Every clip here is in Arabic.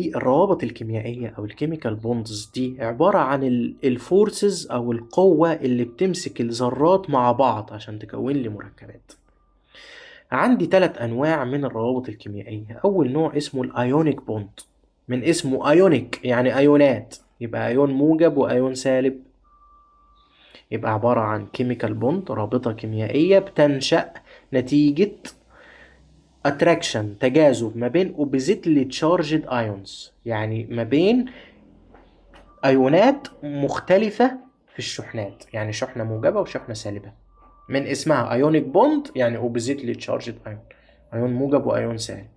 الروابط الكيميائية أو الكيميكال بوندز دي عبارة عن الفورسز أو القوة اللي بتمسك الذرات مع بعض عشان تكون لي مركبات. عندي 3 أنواع من الروابط الكيميائية. أول نوع اسمه الأيونيك بوند، من اسمه أيونيك يعني أيونات، يبقى أيون موجب وأيون سالب. يبقى عبارة عن كيميكال بوند، رابطة كيميائية بتنشأ نتيجة اتراكشن، تجاذب ما بين اوبزيتلي تشارجد ايونز، يعني ما بين ايونات مختلفة في الشحنات، يعني شحنة موجبة وشحنة سالبة. من اسمها ايونيك بوند يعني اوبزيتلي تشارجد ايون، ايون موجب وايون سالب.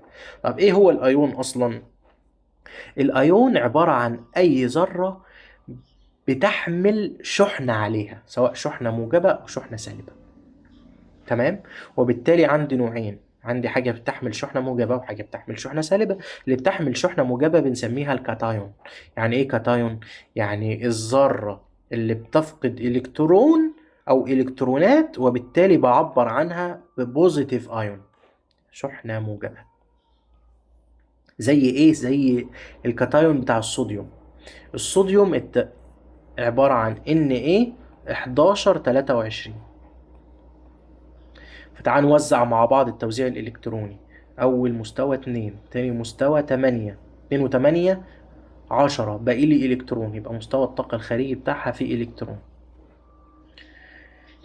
طب ايه هو الايون اصلا؟ الايون عبارة عن اي ذرة بتحمل شحنة عليها، سواء شحنة موجبة او شحنة سالبة. تمام. وبالتالي عندي نوعين، عندي حاجة بتحمل شحنة موجبة وحاجة بتحمل شحنة سالبة. اللي بتحمل شحنة موجبة بنسميها الكاتايون. يعني ايه كاتايون؟ يعني الذرة اللي بتفقد الكترون او الكترونات، وبالتالي بعبر عنها ببوزيتيف ايون، شحنة موجبة. زي ايه؟ زي الكاتايون بتاع الصوديوم. الصوديوم عبارة عن Na 11 23. فتعال نوزع مع بعض التوزيع الإلكتروني. أول مستوى 2، تاني مستوى 8، 2 و8 10، باقي لي إلكترون، يبقى مستوى الطاقة الخارجي بتاعها فيه إلكترون.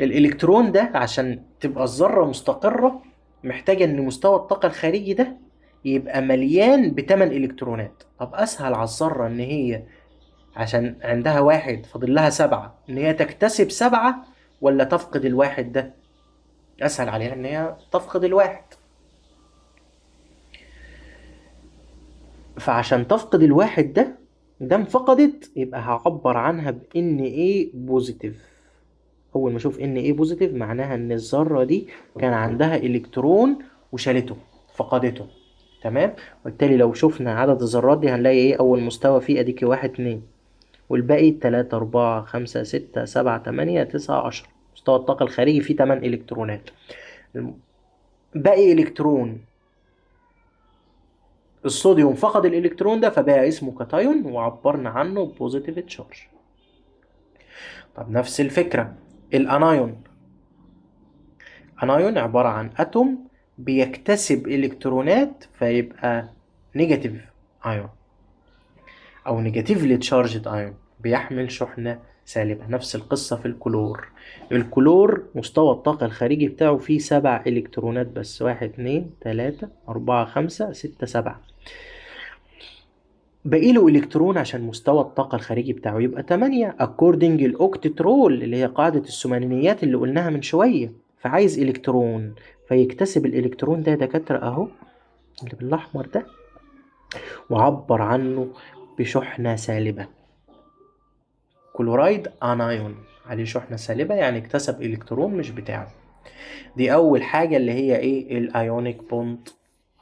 الإلكترون ده عشان تبقى الذرة مستقرة محتاجة إن مستوى الطاقة الخارجي ده يبقى مليان ب8 إلكترونات. طب أسهل على الذرة إن هي عشان عندها واحد فاضل لها 7 إن هي تكتسب 7 ولا تفقد الواحد ده؟ أسهل عليها إن هي تفقد الواحد. فعشان تفقد الواحد ده، دام فقدت يبقى هعبر عنها بان ايه بوزيتيف. اول ما اشوف ان ايه بوزيتيف معناها ان الذرة دي كان عندها الكترون وشالته، فقدته. تمام. وبالتالي لو شفنا عدد الذرات دي هنلاقي ايه؟ اول مستوى فيه اديكي 1 2، والباقي 3 4 5 6 7 8 9 10. مستوى الطاقة الخارجي فيه 8 الكترونات. باقي الكترون الصوديوم فقد الالكترون ده فبقى اسمه كاتايون، وعبرنا عنه بوزيتيف تشارج. طب نفس الفكرة الانايون. انايون عبارة عن اتوم بيكتسب الكترونات فيبقى نيجاتيف ايون، او نيجاتيفلي تشارجد ايون، بيحمل شحنة سالبة. نفس القصة في الكلور. الكلور مستوى الطاقة الخارجي بتاعه فيه 7 إلكترونات بس، 1 2 3 4 5 6 7. باقي له الكترون عشان مستوى الطاقة الخارجي بتاعه يبقى 8 according الاوكتترول اللي هي قاعدة الثمانينيات اللي قلناها من شوية. فعايز الكترون فيكتسب الالكترون ده يا دكاترة اهو، اللي بالاحمر ده، وعبر عنه بشحنة سالبة. كلورايد انايون عليه شحنة سالبة، يعني اكتسب الكترون مش بتاعه. دي اول حاجة اللي هي ايه؟ الايونيك بوند،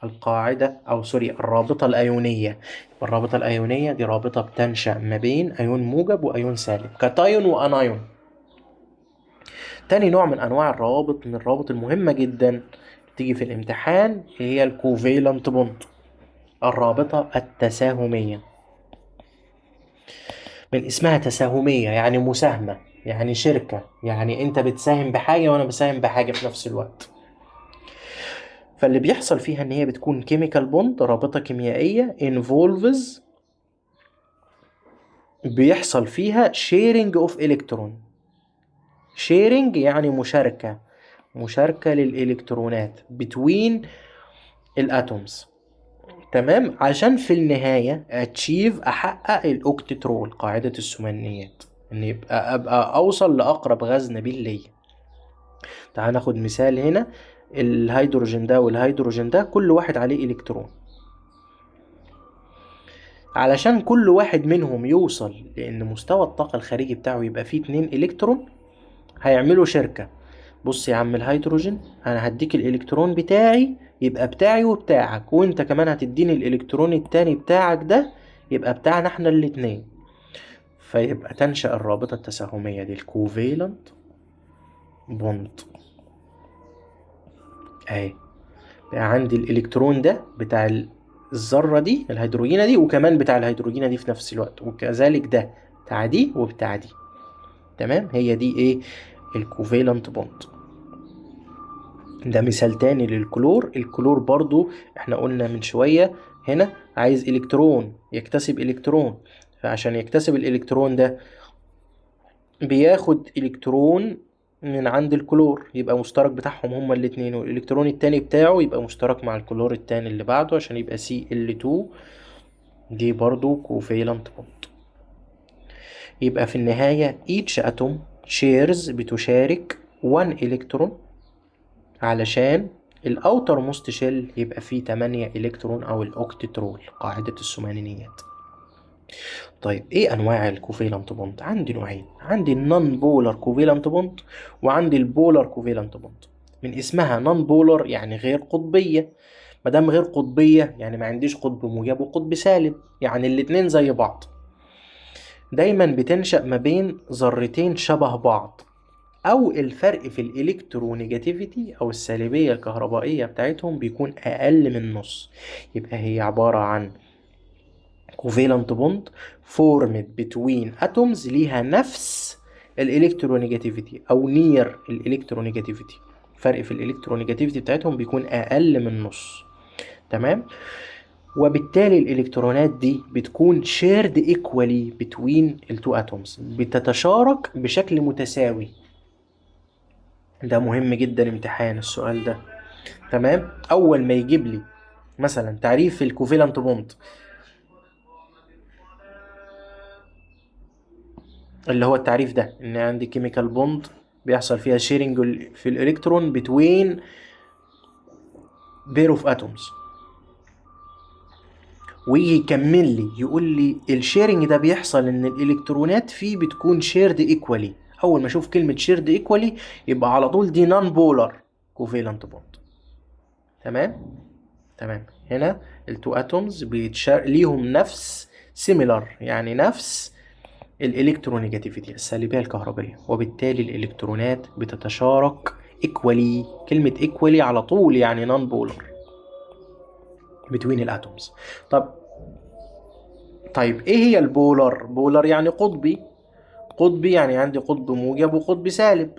القاعدة او سوري الرابطة الايونية. الرابطة الايونية دي رابطة بتنشأ ما بين ايون موجب وايون سالب، كاتايون وانايون. تاني نوع من انواع الروابط، من الروابط المهمة جدا تيجي في الامتحان، هي الكوفيلنت بوند، الرابطة التساهمية. من اسمها تساهمية يعني مساهمة، يعني شركة، يعني انت بتساهم بحاجة وانا بساهم بحاجة في نفس الوقت. فاللي بيحصل فيها ان هي بتكون كيميكال بوند، رابطة كيميائية involves، بيحصل فيها sharing of electron. sharing يعني مشاركة، مشاركة للإلكترونات between الاتومز. تمام. عشان في النهاية أحقق الأوكتترول، قاعدة الثمانينيات، إن أبقى أوصل لأقرب غاز نبيل ليا. تعال ناخد مثال هنا. الهيدروجين ده والهيدروجين ده كل واحد عليه إلكترون. علشان كل واحد منهم يوصل لأن مستوى الطاقة الخارجي بتاعه يبقى فيه 2 إلكترون، هيعملوا شركة. بص يا عم الهيدروجين، أنا هديك الإلكترون بتاعي يبقى بتاعي وبتاعك، وانت كمان هتديني الإلكترون التاني بتاعك ده يبقى بتاعنا احنا الاتنين. فيبقى تنشأ الرابطة التساهمية دي، الكوفيلنت بوند. اهي بقى عندي الإلكترون ده بتاع الذرة دي الهيدروجينة دي وكمان بتاع الهيدروجينة دي في نفس الوقت، وكذلك ده بتاع دي وبتاع دي. تمام، هي دي ايه؟ الكوفيلنت بوند. ده مثال تاني للكلور. الكلور برضو احنا قلنا من شوية هنا عايز الكترون، يكتسب الكترون، فعشان يكتسب الالكترون ده بياخد الكترون من عند الكلور، يبقى مشترك بتاعهم هما الاتنين، والالكترون التاني بتاعه يبقى مشترك مع الكلور التاني اللي بعده عشان يبقى Cl2. دي برضو covalent bond. يبقى في النهاية each atom shares بتشارك 1 electron علشان الاوتر موست شيل يبقى فيه 8 الكترون او الاوكتترول، قاعدة الثمانينيات. طيب ايه انواع الكوفيلنت بوند؟ عندي نوعين، عندي النون بولر كوفيلنت بوند وعندي البولر كوفيلنت بوند. من اسمها نون بولر يعني غير قطبية، مادام غير قطبية يعني ما عنديش قطب موجب وقطب سالب، يعني الاتنين زي بعض. دايما بتنشأ ما بين ذرتين شبه بعض، او الفرق في الالكترونيجاتيفيتي او السالبية الكهربائية بتاعتهم بيكون اقل من نص. يبقى هي عبارة عن covalent bond formed between atoms ليها نفس الالكترونيجاتيفيتي او نير الالكترونيجاتيفيتي. فرق في الالكترونيجاتيفيتي بتاعتهم بيكون اقل من نص. تمام، وبالتالي الالكترونات دي بتكون shared equally between التو atoms، بتتشارك بشكل متساوي. ده مهم جدا امتحان السؤال ده. تمام، اول ما يجيب لي مثلا تعريف الكوفيلنت بوند اللي هو التعريف ده، ان عندي كيميكال بوند بيحصل فيها شيرنج في الالكترون بتوين بير اوف اتومز، ويجي يكمل لي يقول لي الشيرنج ده بيحصل ان الالكترونات فيه بتكون شيرد ايكوالي. اول ما اشوف كلمه شيرد ايكوالي يبقى على طول دي نون بولار كوفيلنت بوند. تمام. تمام، هنا التو اتومز ليهم نفس سيميلر، يعني نفس الالكترونيجاتيفيتي السالبيه الكهربائيه، وبالتالي الالكترونات بتتشارك ايكوالي. كلمه ايكوالي على طول يعني نون بولار بتوين الاتومز. طيب ايه هي البولر؟ بولر يعني قطبي. قطبي يعني عندي قطب موجب وقطب سالب.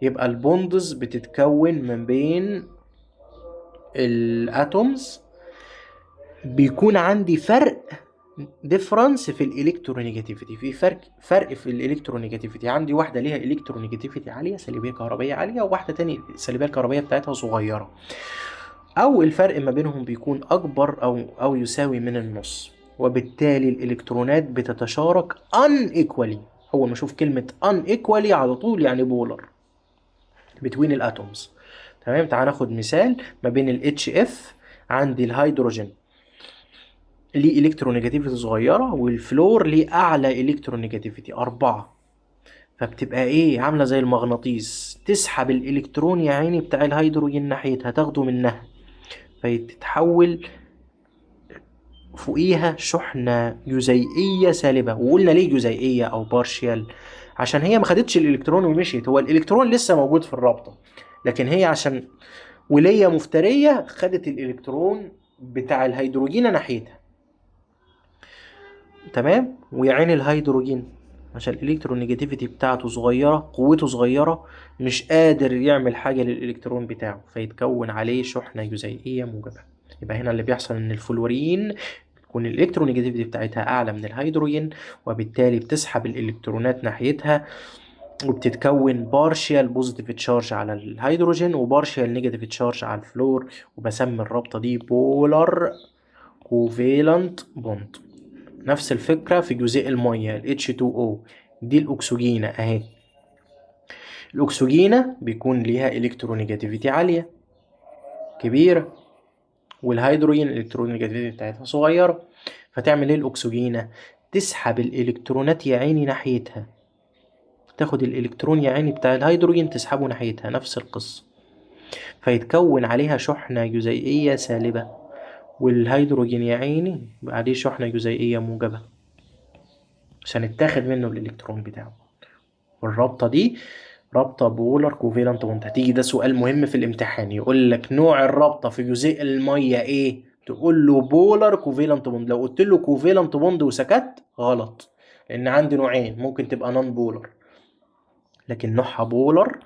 يبقى البوندز بتتكون من بين الاتومز، بيكون عندي فرق ديفرنس في الالكترونيجاتيفيتي. في فرق في الالكترونيجاتيفيتي، عندي واحده ليها الكترونيجاتيفيتي عاليه سلبيه كهربائيه عاليه، وواحده تاني السلبيه الكهربائيه بتاعتها صغيره، او الفرق ما بينهم بيكون اكبر او يساوي من النص، وبالتالي الالكترونات بتتشارك unequally. اول ما اشوف كلمه unequally على طول يعني بولر between الاتومز. تمام، تعال ناخد مثال ما بين ال HF. عندي الهيدروجين ليه الكترونيجاتيفيتي صغيره، والفلور ليه اعلى الكترونيجاتيفيتي 4. فبتبقى ايه؟ عامله زي المغناطيس، تسحب الالكترون يا عيني بتاع الهيدروجين ناحيتها، تاخده منها فيتتحول فوقيها شحنة جزيئية سالبة. وقلنا ليه جزيئية أو بارشيال؟ عشان هي ما خدتش الإلكترون ومشيت، هو الإلكترون لسه موجود في الرابطة، لكن هي عشان ولية مفترية خدت الإلكترون بتاع الهيدروجين ناحيتها. تمام، ويعين الهيدروجين عشان الإلكترونيجاتيفيتي بتاعته صغيرة، قوته صغيرة، مش قادر يعمل حاجة للإلكترون بتاعه، فيتكون عليه شحنة جزيئية موجبة. يبقى هنا اللي بيحصل إن الفلورين تكون الالكترونيجاتيفيتي بتاعتها اعلى من الهيدروجين، وبالتالي بتسحب الالكترونات ناحيتها، وبتتكون بارشيال بوزيتيف تشارج على الهيدروجين وبارشيال نيجاتيف تشارج على الفلور، وبسمي الرابطه دي بولار كوفيلنت بوند. نفس الفكره في جزيء الميه ال H2O. دي الاكسجينه اهي. الاكسجينه بيكون ليها الكترونيجاتيفيتي عاليه كبيره، والهيدروجين الالكترونيجاتيفيتي بتاعتها صغيره. فتعمل ايه الاكسجينه؟ تسحب الالكترونات يا عيني ناحيتها، تاخد الالكترون يا عيني بتاع الهيدروجين تسحبه ناحيتها، نفس القصه، فيتكون عليها شحنه جزيئيه سالبه، والهيدروجين يا عيني بقى عليه شحنه جزيئيه موجبه عشان اتاخد منه الالكترون بتاعه. والرابطه دي رابطه بولار كوفيلنت بوند. هتيجي ده سؤال مهم في الامتحان، يقول لك نوع الرابطه في جزيء الميه ايه؟ تقول له بولار كوفيلنت بوند. لو قلت له كوفيلنت بوند وسكت غلط، لان عندي نوعين، ممكن تبقى نون بولار لكن نوعها بولار،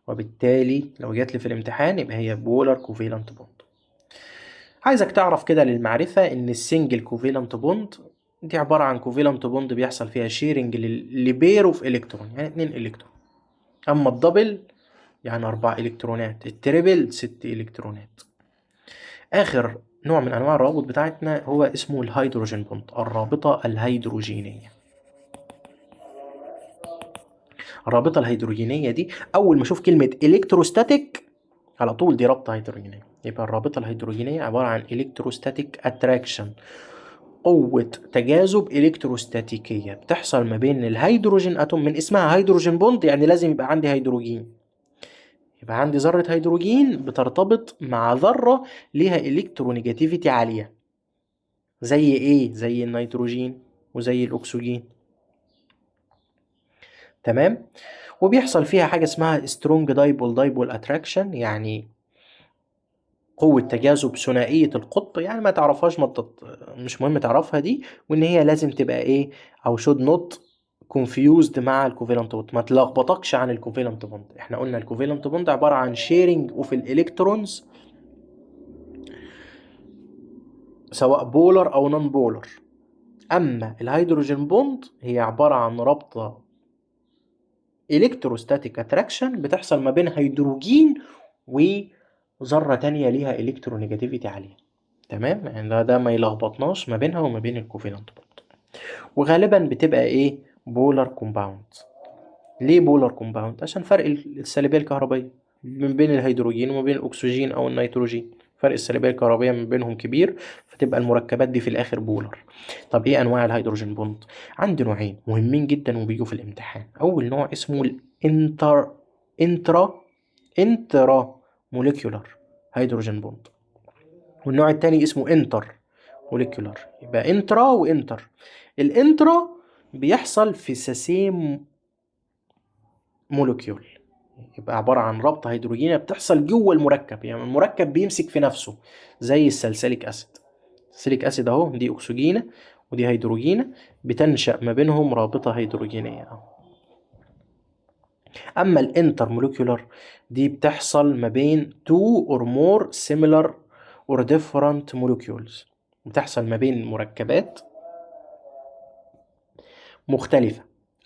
وبالتالي لو جات لي في الامتحان يبقى هي بولار كوفيلنت بوند. عايزك تعرف كده للمعرفة ان السنجل كوفيلنت بوند دي عبارة عن كوفيلنت بوند بيحصل فيها شيرنج لبير اوف الكترون، يعني 2 الكترون. اما الدبل يعني 4 الكترونات، التريبل 6 الكترونات. اخر نوع من انواع الروابط بتاعتنا هو اسمه الهيدروجين بوند، الرابطة الهيدروجينية. الرابطة الهيدروجينية دي اول ما اشوف كلمة الكتروستاتيك على طول دي رابطة هيدروجينية. يبقى الرابطة الهيدروجينية عبارة عن الكتروستاتيك اتراكشن، قوة تجاذب الكتروستاتيكية بتحصل ما بين الهيدروجين اتوم. من اسمها هيدروجين بوند يعني لازم يبقى عندي هيدروجين، يبقى عندي ذرة هيدروجين بترتبط مع ذرة ليها الكترونيجاتيفيتي عالية. زي ايه؟ زي النيتروجين وزي الاكسجين. تمام. وبيحصل فيها حاجة اسمها سترونج دايبول اتراكشن، يعني قوة تجاذب ثنائية القطب. يعني ما تعرفهاش، مش مهم تعرفها دي. وان هي لازم تبقى ايه، او should not confused مع الكوفالنت بوند، ما تلخبطكش عن الكوفالنت بوند. احنا قلنا الكوفالنت بوند عبارة عن شيرنج اوف الالكترونز سواء بولر او نون بولر. اما الهيدروجين بوند هي عبارة عن رابطة الكتروستاتيك اتراكشن بتحصل ما بين هيدروجين وذرة تانية ليها الكترونيجاتيفيتي عالية. تمام، يعني ده ما يلخبطناش ما بينها وما بين الكوفالنت بوند. وغالبا بتبقى ايه، بولار كومباوند. ليه بولار كومباوند؟ عشان فرق السالبية الكهربائية من بين الهيدروجين وما بين الاكسجين او النيتروجين، فرق السالبية الكهربائية من بينهم كبير، فتبقى المركبات دي في الاخر بولار. طب ايه انواع الهيدروجين بوند؟ عندي نوعين مهمين جدا وبيجوا في الامتحان. اول نوع اسمه انترا انترا موليكيولار هيدروجين بوند، والنوع التاني اسمه انتر موليكيولار. يبقى انترا وانتر. الانترا بيحصل في سسيم موليكيول، يبقى عبارة عن رابطة هيدروجينية بتحصل جوه المركب، يعني المركب بيمسك في نفسه زي السلسليك اسيد. السلسليك اسيد اهو، دي اكسجينة ودي هيدروجينة، بتنشأ ما بينهم رابطة هيدروجينية اهو. اما الانتر موليكيولار دي بتحصل ما بين two or more similar or different molecules، بتحصل ما بين مركبات مختلفة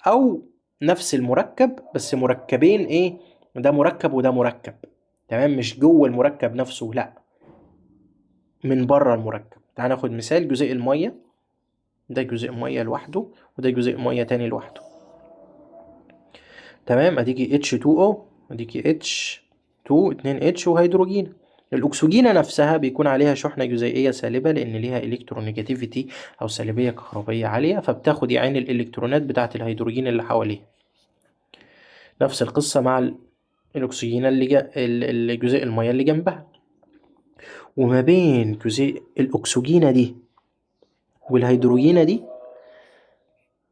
او نفس المركب بس مركبين ايه، ده مركب وده مركب. تمام، مش جوه المركب نفسه، لا، من بره المركب. تعال ناخد مثال، جزيء المية، ده جزيء مية لوحده وده جزيء مية تاني لوحده. تمام، اديكي H2O، اديكي H2 2H وهيدروجين. الاكسجينة نفسها بيكون عليها شحنة جزيئية سالبة لان ليها الكترونيجاتيفيتي او سالبية كهربية عالية، فبتاخد يعني الالكترونات بتاعة الهيدروجين اللي حواليها. نفس القصة مع الاكسجين اللي جزيء المية اللي جنبها. وما بين جزيء الاكسجينة دي والهيدروجينة دي،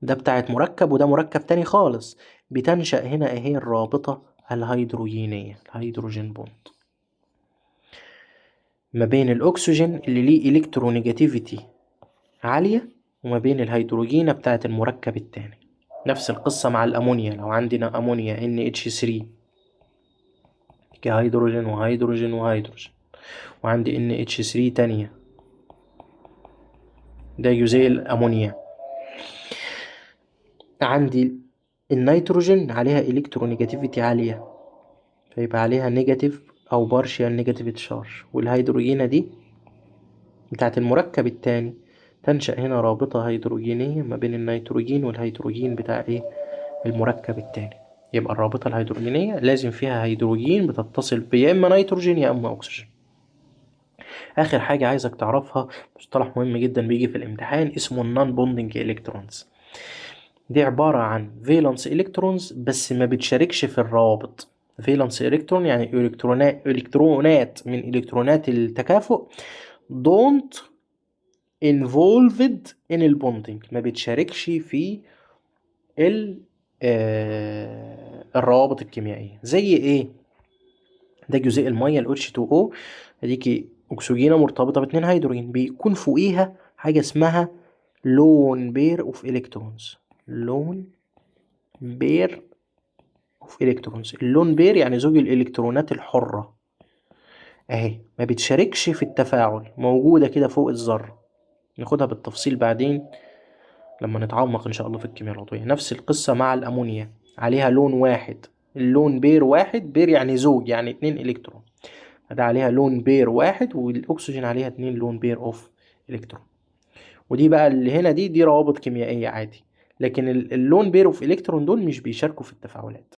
ده بتاعت مركب وده مركب تاني خالص، بتنشأ هنا اهي الرابطة الهيدروجينية، الهيدروجين بوند، ما بين الأكسجين اللي ليه إلكترونيجاتيفيتي عالية وما بين الهيدروجينة بتاعت المركب التاني. نفس القصة مع الأمونيا، لو عندنا أمونيا NH3 كهيدروجين وهيدروجين وهيدروجين، وعندي NH3 تانية، ده جزيء الأمونيا. عندي النيتروجين عليها إلكترونيجاتيفيتي عالية، فيبقى عليها نيجاتيف أو بارشيال نيجاتيف تشارج، والهيدروجينة دي بتاعت المركب التاني تنشأ هنا رابطة هيدروجينية ما بين النيتروجين والهيدروجين بتاع ايه، المركب التاني. يبقى الرابطة الهيدروجينية لازم فيها هيدروجين بتتصل يا اما نيتروجين يا اما اكسجين. اخر حاجة عايزك تعرفها، مصطلح مهم جدا بيجي في الامتحان، اسمه النون بوندنج الكترونز. دي عبارة عن فالنس الكترونز بس ما بتشاركش في الروابط. فالنس الكترون يعني الكترونات من الكترونات التكافؤ don't involved in البوندنج، ما بتشاركش في الروابط الكيميائية. زي ايه؟ ده جزيء المية ال H2O، اديكي اكسجينة مرتبطة باتنين هيدروجين، بيكون فوقيها حاجة اسمها لون بير اوف الكترونز. لون بير اوف الكترونز، اللون بير يعني زوج الالكترونات الحرة اهي، ما بتشاركش في التفاعل، موجودة كده فوق الذرة. ناخدها بالتفصيل بعدين لما نتعمق ان شاء الله في الكيمياء العضوية. نفس القصة مع الامونيا، عليها لون واحد، اللون بير واحد، بير يعني زوج يعني اتنين الكترون، ده عليها لون بير واحد، والاكسجين عليها اتنين لون بير اوف الكترون. ودي بقى اللي هنا دي روابط كيميائية عادي، لكن اللون بير اوف الكترون دول مش بيشاركوا في التفاعلات.